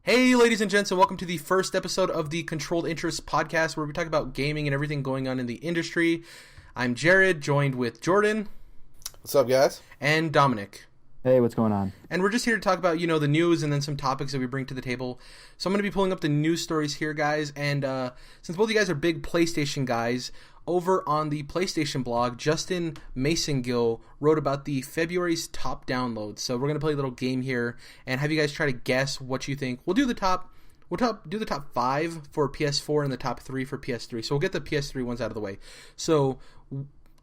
Hey, ladies and gents, and welcome to the first episode of the Controlled Interest podcast, where we talk about gaming and everything going on in the industry. I'm Jared, joined with Jordan. What's up, guys? And Dominic. Hey, what's going on? And we're just here to talk about, the news and then some topics that we bring to the table. So I'm going to be pulling up the news stories here, guys. And since both of you guys are big PlayStation guys, over on the PlayStation blog, Justin Mason-Gill wrote about the February's top downloads. So we're going to play a little game here and have you guys try to guess what you think. We'll do the top 5 for PS4 and the top 3 for PS3. So we'll get the PS3 ones out of the way. So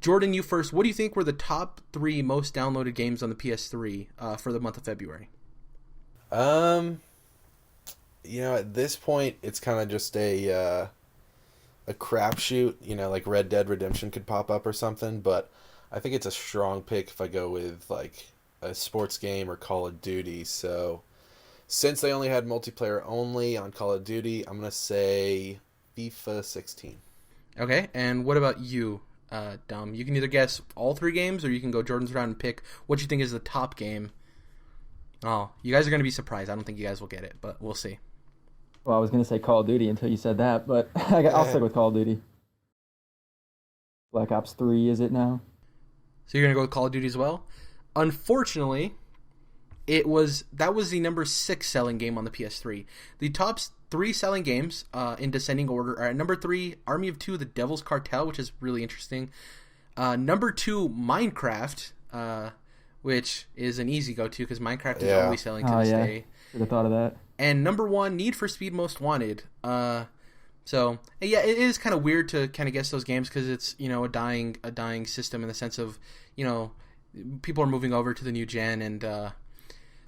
Jordan, you first. What do you think were the top 3 most downloaded games on the PS3 for the month of February? At this point, it's kind of just a crapshoot. Like Red Dead Redemption could pop up or something, but I think it's a strong pick if I go with like a sports game or Call of Duty. So since they only had multiplayer only on Call of Duty, I'm gonna say FIFA 16. Okay, and what about you, Dom? You can either guess all 3 games, or you can go Jordan's round and pick what you think is the top game. Oh, you guys are going to be surprised. I don't think you guys will get it, but we'll see. Well, I was going to say Call of Duty until you said that, but I'll stick with Call of Duty. Black Ops 3, is it now? So you're going to go with Call of Duty as well? Unfortunately, that was the number 6 selling game on the PS3. The top 3 selling games in descending order are at number 3, Army of Two: The Devil's Cartel, which is really interesting. Number 2, Minecraft, which is an easy go-to because Minecraft is always selling to this day. Should have thought of that. And number 1, Need for Speed Most Wanted. So yeah, it is kind of weird to kind of guess those games because it's a dying system in the sense of people are moving over to the new gen, and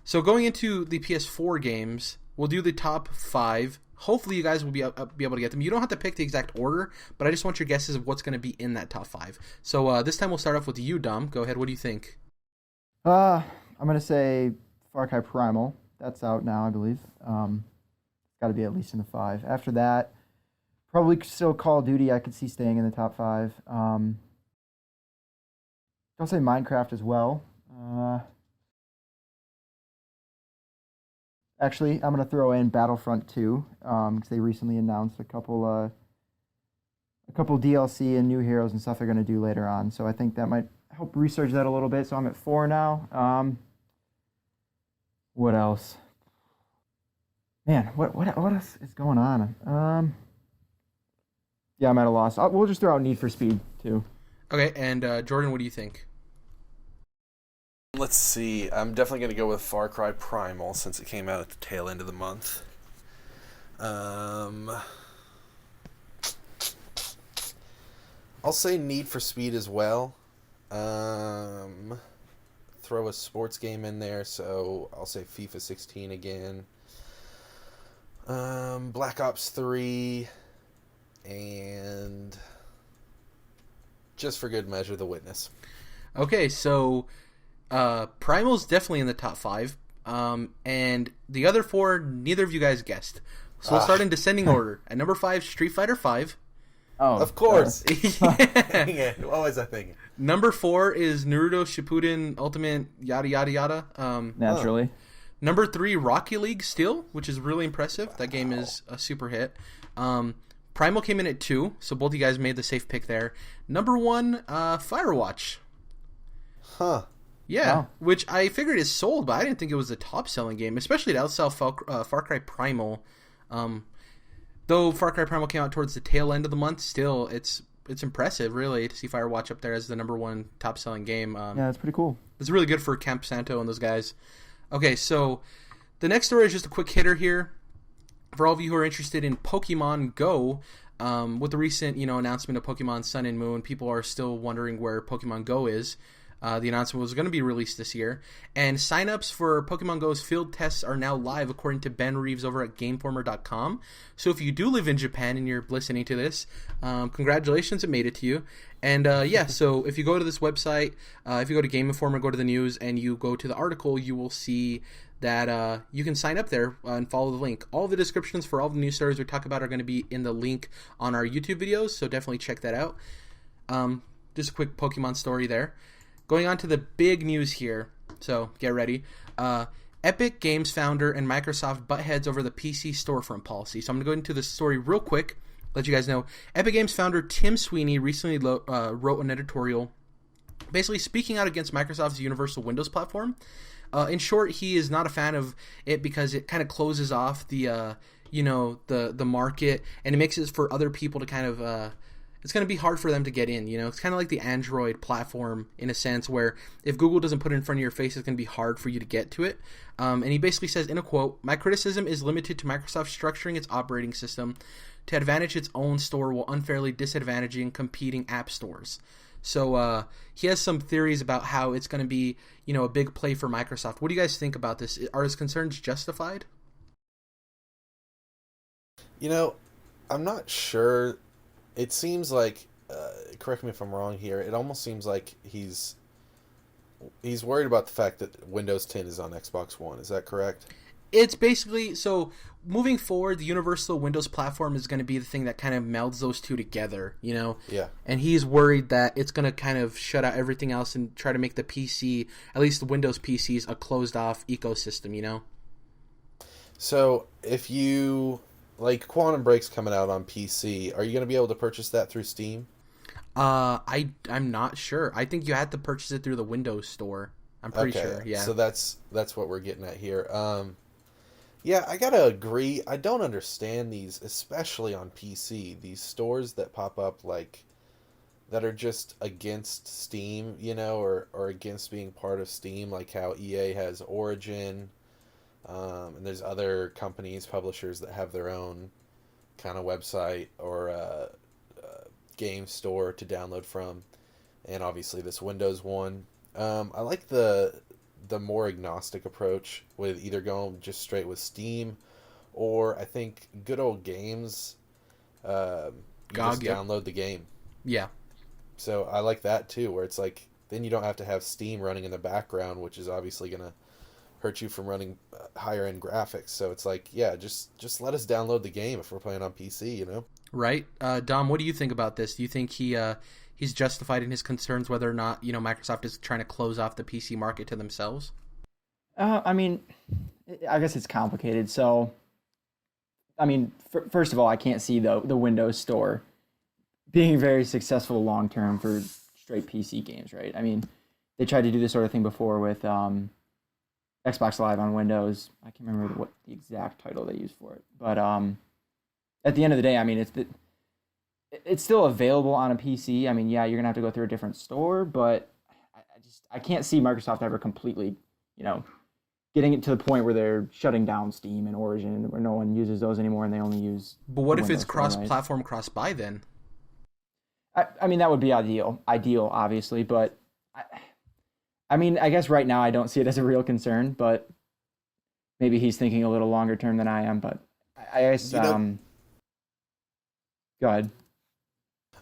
so going into the PS4 games, we'll do the top 5. Hopefully you guys will be able to get them. You don't have to pick the exact order, but I just want your guesses of what's going to be in that top 5. So this time we'll start off with you, Dom. Go ahead. What do you think? I'm going to say Far Cry Primal. That's out now, I believe. It's got to be at least in the 5. After that, probably still Call of Duty I could see staying in the top 5. I'll say Minecraft as well. Actually, I'm going to throw in Battlefront 2 because they recently announced a couple DLC and new heroes and stuff they're going to do later on. So I think that might help research that a little bit. So I'm at 4 now. What else? Man, what else is going on? Yeah, I'm at a loss. We'll just throw out Need for Speed too. Okay, and Jordan, what do you think? Let's see. I'm definitely going to go with Far Cry Primal since it came out at the tail end of the month. I'll say Need for Speed as well. Throw a sports game in there, so I'll say FIFA 16 again. Black Ops 3, and just for good measure, The Witness. Okay, so Primal's definitely in the top 5, and the other 4, neither of you guys guessed. So we'll start in descending order. At number 5, Street Fighter 5. Oh, of course. Yeah. Yeah, what was I thinking? Number 4 is Naruto Shippuden Ultimate yada yada yada. Naturally. Number 3, Rocket League still, which is really impressive. Wow. That game is a super hit. Primal came in at 2, so both of you guys made the safe pick there. Number 1, Firewatch. Huh. Yeah, wow. Which I figured is sold, but I didn't think it was the top-selling game, especially to outsell Far Cry Primal. Though Far Cry Primal came out towards the tail end of the month, still, it's impressive, really, to see Firewatch up there as the number 1 top-selling game. Yeah, it's pretty cool. It's really good for Camp Santo and those guys. Okay, so the next story is just a quick hitter here. For all of you who are interested in Pokemon Go, with the recent announcement of Pokemon Sun and Moon, people are still wondering where Pokemon Go is. The announcement was going to be released this year, and signups for Pokemon Go's field tests are now live, according to Ben Reeves over at GameFormer.com. So if you do live in Japan and you're listening to this, congratulations, it made it to you. And so if you go to this website, if you go to Game Informer, go to the news, and you go to the article, you will see that you can sign up there and follow the link. All the descriptions for all the news stories we talk about are going to be in the link on our YouTube videos, so definitely check that out. Just a quick Pokemon story there. Going on to the big news here, so get ready. Epic Games founder and Microsoft butt heads over the PC storefront policy. So I'm going to go into the story real quick, let you guys know. Epic Games founder Tim Sweeney recently wrote an editorial basically speaking out against Microsoft's Universal Windows platform. In short, he is not a fan of it because it kind of closes off the market, and it makes it for other people to kind of it's going to be hard for them to get in. It's kind of like the Android platform in a sense, where if Google doesn't put it in front of your face, it's going to be hard for you to get to it. And he basically says in a quote, "My criticism is limited to Microsoft structuring its operating system to advantage its own store while unfairly disadvantaging competing app stores." So he has some theories about how it's going to be, a big play for Microsoft. What do you guys think about this? Are his concerns justified? I'm not sure. It seems like, correct me if I'm wrong here, it almost seems like he's worried about the fact that Windows 10 is on Xbox One. Is that correct? It's basically, so moving forward, the Universal Windows platform is going to be the thing that kind of melds those two together, Yeah. And he's worried that it's going to kind of shut out everything else and try to make the PC, at least the Windows PCs, a closed-off ecosystem, So if you... like Quantum Break's coming out on PC, are you going to be able to purchase that through Steam? I'm not sure. I think you had to purchase it through the Windows Store. I'm pretty sure. Yeah. So that's what we're getting at here. Yeah, I gotta agree. I don't understand these, especially on PC. These stores that pop up that are just against Steam, or against being part of Steam, like how EA has Origin. And there's other companies, publishers that have their own kind of website or game store to download from, and obviously this Windows one. I like the more agnostic approach with either going just straight with Steam, or I think good old games. You just download the game. Yeah. So I like that too, where it's like then you don't have to have Steam running in the background, which is obviously gonna hurt you from running higher end graphics. So it's like, yeah, just let us download the game if we're playing on PC, Right. Dom, what do you think about this? Do you think he's justified in his concerns whether or not, Microsoft is trying to close off the PC market to themselves? I mean, I guess it's complicated. So, I mean, first of all, I can't see the Windows Store being very successful long term for straight PC games, right? I mean, they tried to do this sort of thing before with Xbox Live on Windows. I can't remember what the exact title they used for it, but at the end of the day, I mean, it's still available on a PC. I mean, yeah, you're gonna have to go through a different store, but I can't see Microsoft ever completely, getting it to the point where they're shutting down Steam and Origin, where no one uses those anymore, and they only use. But what if it's cross-platform, cross-buy then? I mean, that would be ideal, obviously, but I mean, I guess right now I don't see it as a real concern, but maybe he's thinking a little longer term than I am. But I guess, go ahead.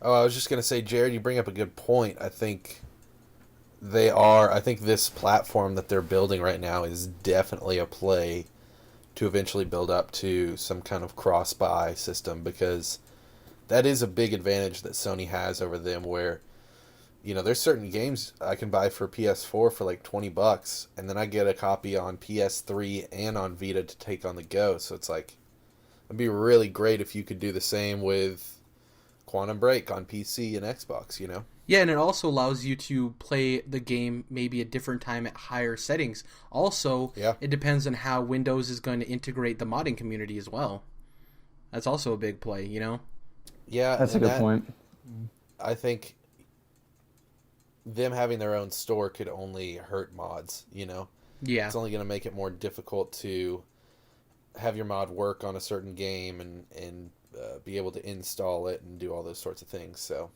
Oh, I was just gonna say, Jared, you bring up a good point. I think this platform that they're building right now is definitely a play to eventually build up to some kind of cross-buy system, because that is a big advantage that Sony has over them, where there's certain games I can buy for PS4 for like $20, and then I get a copy on PS3 and on Vita to take on the go. So it's like, it'd be really great if you could do the same with Quantum Break on PC and Xbox, Yeah, and it also allows you to play the game maybe a different time at higher settings. Also, yeah. It depends on how Windows is going to integrate the modding community as well. That's also a big play, Yeah, that's a good point. I think them having their own store could only hurt mods, Yeah. It's only going to make it more difficult to have your mod work on a certain game and be able to install it and do all those sorts of things, so.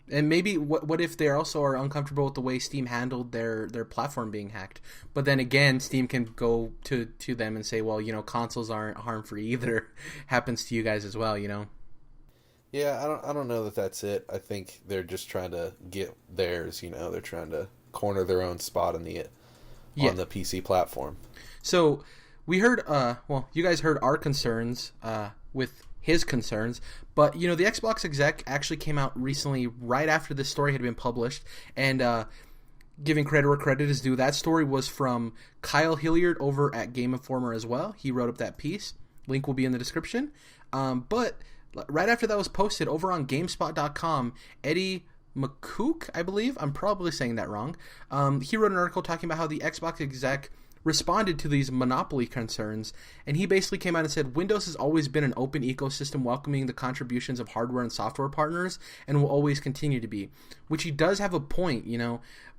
And maybe what if they also are uncomfortable with the way Steam handled their platform being hacked? But then again, Steam can go to them and say, well, consoles aren't harm-free either. Happens to you guys as well, Yeah, I don't know that that's it. I think they're just trying to get theirs, They're trying to corner their own spot on the PC platform. So we heard, you guys heard our concerns with his concerns, but the Xbox exec actually came out recently, right after this story had been published, and giving credit where credit is due. That story was from Kyle Hilliard over at Game Informer as well. He wrote up that piece. Link will be in the description. But right after that was posted over on GameSpot.com, Eddie McCook, I believe, I'm probably saying that wrong. He wrote an article talking about how the Xbox exec responded to these monopoly concerns, and he basically came out and said Windows has always been an open ecosystem welcoming the contributions of hardware and software partners and will always continue to be, which he does have a point.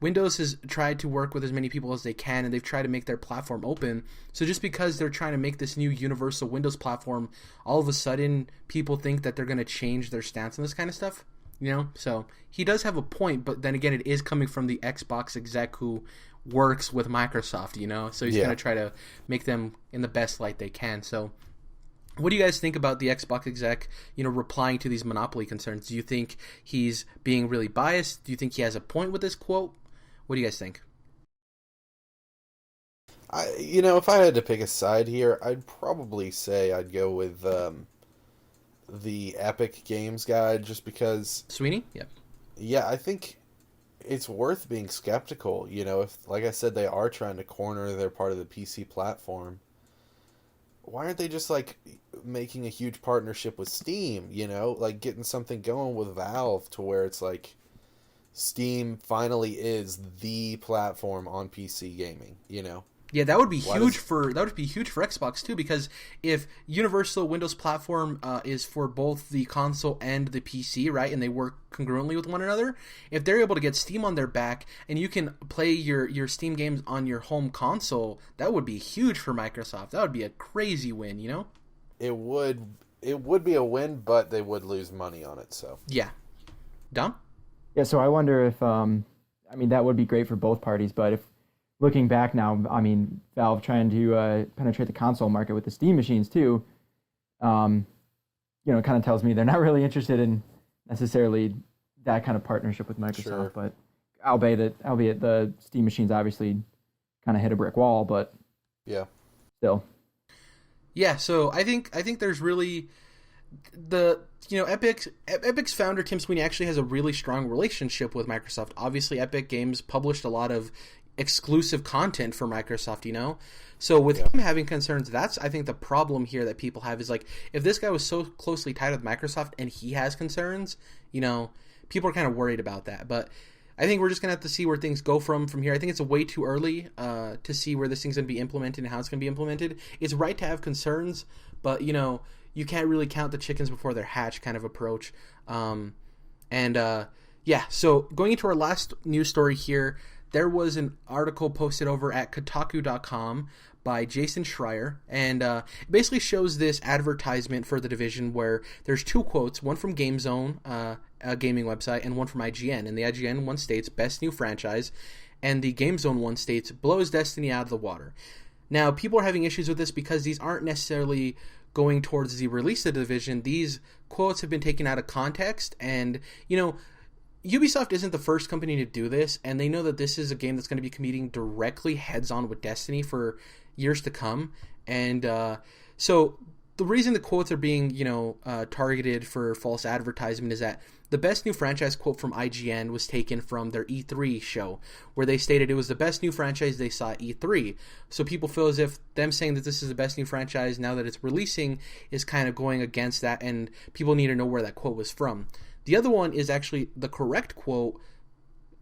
Windows has tried to work with as many people as they can, and they've tried to make their platform open. So just because they're trying to make this new universal Windows platform, all of a sudden people think that they're going to change their stance on this kind of stuff. So he does have a point, but then again, it is coming from the Xbox exec who works with Microsoft, so he's going to try to make them in the best light they can. So what do you guys think about the Xbox exec, replying to these monopoly concerns? Do you think he's being really biased? Do you think he has a point with this quote? What do you guys think? If I had to pick a side here, I'd probably say I'd go with the Epic Games guy, just because... Sweeney? Yep. Yeah, I think it's worth being skeptical, if, like I said, they are trying to corner their part of the PC platform. Why aren't they just, making a huge partnership with Steam, getting something going with Valve to where it's Steam finally is the platform on PC gaming, Yeah, that would be huge for Xbox too, because if Universal Windows platform is for both the console and the PC, right, and they work congruently with one another, if they're able to get Steam on their back and you can play your Steam games on your home console, that would be huge for Microsoft. That would be a crazy win, It would be a win, but they would lose money on it. So yeah, Dom? Yeah, so I wonder if that would be great for both parties, but if looking back now, Valve trying to penetrate the console market with the Steam machines too, kind of tells me they're not really interested in necessarily that kind of partnership with Microsoft. Sure. But albeit the Steam machines obviously kind of hit a brick wall, but yeah, still. Yeah, so I think there's really Epic's founder Tim Sweeney actually has a really strong relationship with Microsoft. Obviously, Epic Games published a lot of exclusive content for Microsoft, so with him having concerns, that's I think the problem here that people have is if this guy was so closely tied with Microsoft and he has concerns, people are kind of worried about that. But I think we're just gonna have to see where things go from here. I think it's way too early to see where this thing's gonna be implemented and how it's gonna be implemented. It's right to have concerns, but you can't really count the chickens before they're hatched kind of approach. So going into our last news story here, there was an article posted over at Kotaku.com by Jason Schreier, and it basically shows this advertisement for the Division where there's two quotes, one from GameZone, a gaming website, and one from IGN. And the IGN one states, best new franchise, and the GameZone one states, blows Destiny out of the water. Now, people are having issues with this because these aren't necessarily going towards the release of the Division. These quotes have been taken out of context, and, Ubisoft isn't the first company to do this, and they know that this is a game that's going to be competing directly heads-on with Destiny for years to come. And so the reason the quotes are being, targeted for false advertisement is that the best new franchise quote from IGN was taken from their E3 show, where they stated it was the best new franchise they saw at E3. So people feel as if them saying that this is the best new franchise now that it's releasing is kind of going against that, and people need to know where that quote was from. The other one is actually the correct quote,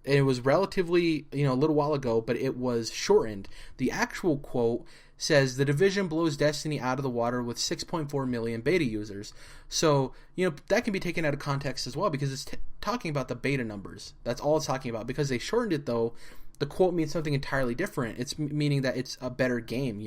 and it was relatively, a little while ago, but it was shortened. The actual quote says, the Division blows Destiny out of the water with 6.4 million beta users. So, that can be taken out of context as well, because it's talking about the beta numbers. That's all it's talking about. Because they shortened it, though, the quote means something entirely different. It's meaning that it's a better game,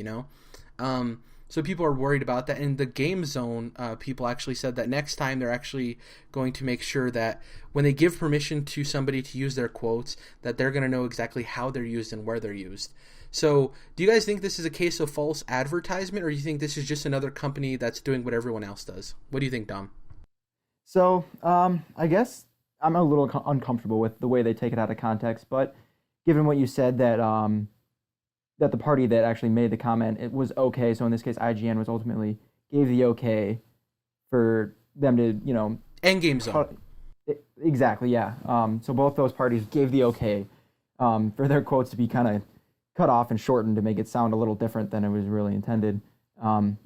So people are worried about that. In the Game Zone, people actually said that next time they're actually going to make sure that when they give permission to somebody to use their quotes, that they're going to know exactly how they're used and where they're used. So do you guys think this is a case of false advertisement, or do you think this is just another company that's doing what everyone else does? What do you think, Dom? So I guess I'm a little uncomfortable with the way they take it out of context, but given what you said that that the party that actually made the comment, it was okay. So in this case, IGN was ultimately gave the okay for them to, And Game Zone. Exactly, yeah. So both those parties gave the okay for their quotes to be kind of cut off and shortened to make it sound a little different than it was really intended. Um,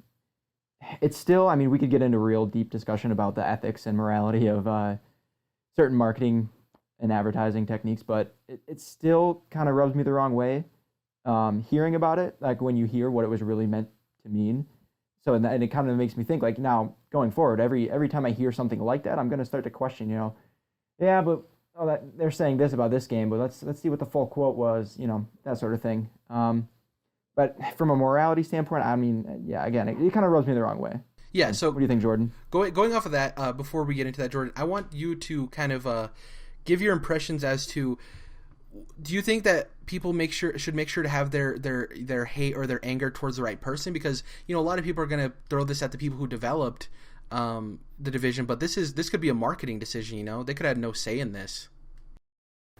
it's still, I mean, we could get into a real deep discussion about the ethics and morality of certain marketing and advertising techniques, but it still kind of rubs me the wrong way hearing about it, like when you hear what it was really meant to mean. So, and it kind of makes me think, like, now going forward, every time I hear something like that, I'm going to start to question, yeah, but they're saying this about this game, but let's see what the full quote was, that sort of thing. But from a morality standpoint, I mean, yeah, again, it kind of rubs me the wrong way. Yeah. So what do you think, Jordan? Going off of that, before we get into that, Jordan, I want you to kind of give your impressions as to, do you think that people should make sure to have their hate or their anger towards the right person? Because a lot of people are going to throw this at the people who developed the Division, but this could be a marketing decision. They could have no say in this.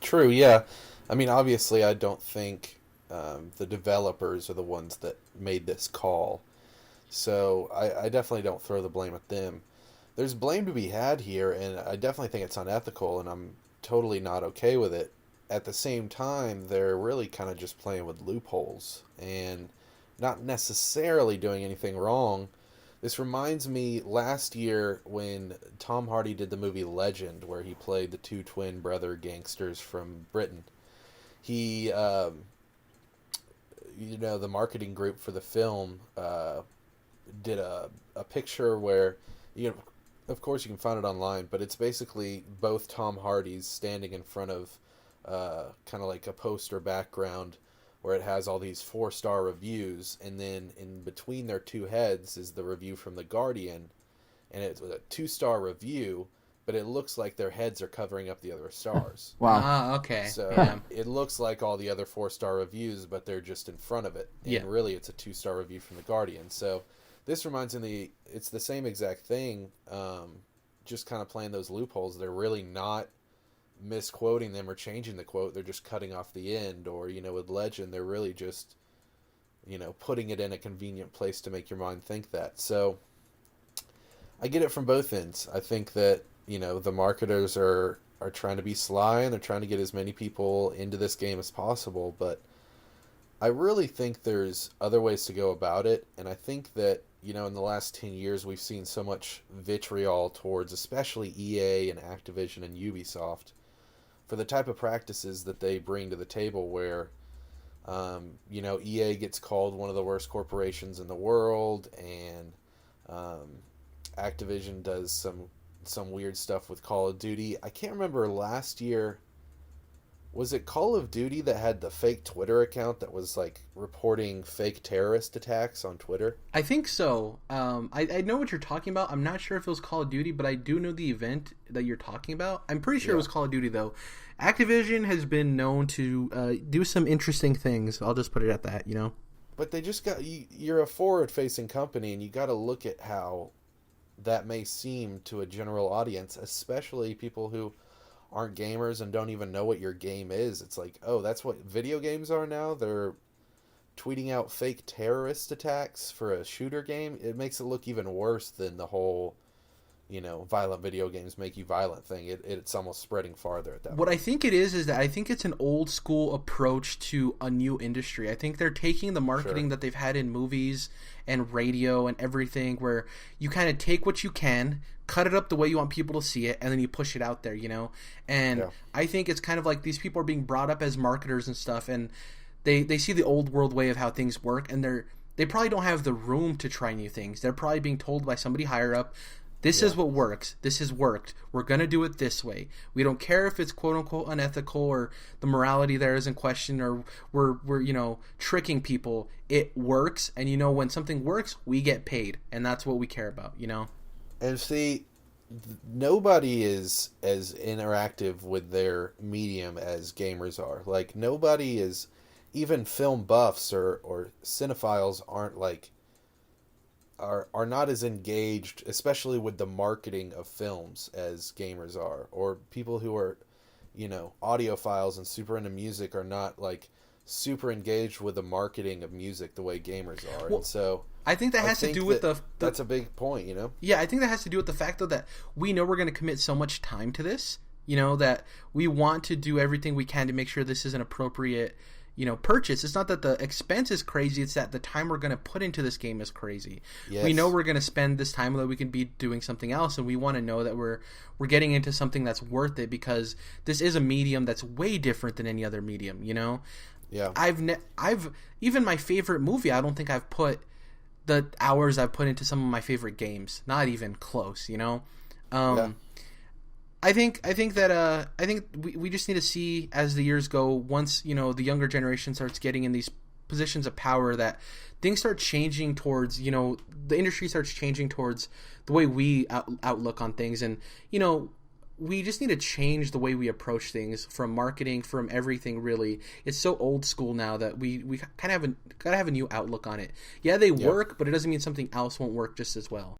True. Yeah. I mean, obviously, I don't think the developers are the ones that made this call, so I definitely don't throw the blame at them. There's blame to be had here, and I definitely think it's unethical, and I'm totally not okay with it. At the same time, they're really kind of just playing with loopholes and not necessarily doing anything wrong. This reminds me last year when Tom Hardy did the movie Legend, where he played the two twin brother gangsters from Britain. He, the marketing group for the film did a picture where, of course you can find it online, but it's basically both Tom Hardys standing in front of kind of like a poster background where it has all these 4-star reviews, and then in between their two heads is the review from The Guardian, and it's a 2-star review, but it looks like their heads are covering up the other stars. Wow. Okay. So yeah. It looks like all the other 4-star reviews, but they're just in front of it. And really it's a 2-star review from The Guardian. So this reminds me, it's the same exact thing, just kind of playing those loopholes. They're really not misquoting them or changing the quote. They're just cutting off the end. Or, with Legend, they're really just, putting it in a convenient place to make your mind think that. So I get it from both ends. I think that, the marketers are trying to be sly, and they're trying to get as many people into this game as possible. But I really think there's other ways to go about it. And I think that, in the last 10 years, we've seen so much vitriol towards especially EA and Activision and Ubisoft for the type of practices that they bring to the table, where, EA gets called one of the worst corporations in the world, and Activision does some weird stuff with Call of Duty. I can't remember last year, was it Call of Duty that had the fake Twitter account that was like reporting fake terrorist attacks on Twitter? I think so. I know what you're talking about. I'm not sure if it was Call of Duty, but I do know the event that you're talking about. I'm pretty sure it was Call of Duty, though. Activision has been known to do some interesting things. I'll just put it at that, But they just you're a forward-facing company, and you got to look at how that may seem to a general audience, especially people who aren't gamers and don't even know what your game is. It's like, oh, that's what video games are now? They're tweeting out fake terrorist attacks for a shooter game? It makes it look even worse than the whole, violent video games make you violent thing. It's almost spreading farther at that point. What I think it is that I think it's an old school approach to a new industry. I think they're taking the marketing that they've had in movies and radio and everything, where you kind of take what you can, cut it up the way you want people to see it, and then you push it out there, And I think it's kind of like these people are being brought up as marketers and stuff, and they see the old world way of how things work, and they probably don't have the room to try new things. They're probably being told by somebody higher up, this is what works. This has worked. We're going to do it this way. We don't care if it's quote-unquote unethical or the morality there is in question, or we're tricking people. It works, and when something works, we get paid, and that's what we care about, And see, nobody is as interactive with their medium as gamers are. Like, nobody is, even film buffs or cinephiles aren't like, are not as engaged, especially with the marketing of films, as gamers are. Or people who are, audiophiles and super into music are not like super engaged with the marketing of music the way gamers are. Well, and so I think that has to do with that's a big point, Yeah, I think that has to do with the fact, though, that we know we're going to commit so much time to this. You know, that we want to do everything we can to make sure this is an appropriate, you know, purchase. It's not that the expense is crazy, it's that the time we're going to put into this game is crazy. Yes. We know we're going to spend this time that we can be doing something else, and we want to know that we're getting into something that's worth it, because this is a medium that's way different than any other medium, you know? Yeah. I've even my favorite movie, I don't think I've put the hours I've put into some of my favorite games. Not even close, you know? Yeah. I think that we just need to see as the years go, once, you know, the younger generation starts getting in these positions of power, that things start changing towards, you know, the industry starts changing towards the way we outlook on things. And, you know, we just need to change the way we approach things, from marketing, from everything, really. It's so old school now that we kind of gotta have a new outlook on it. Yeah, they work, but it doesn't mean something else won't work just as well.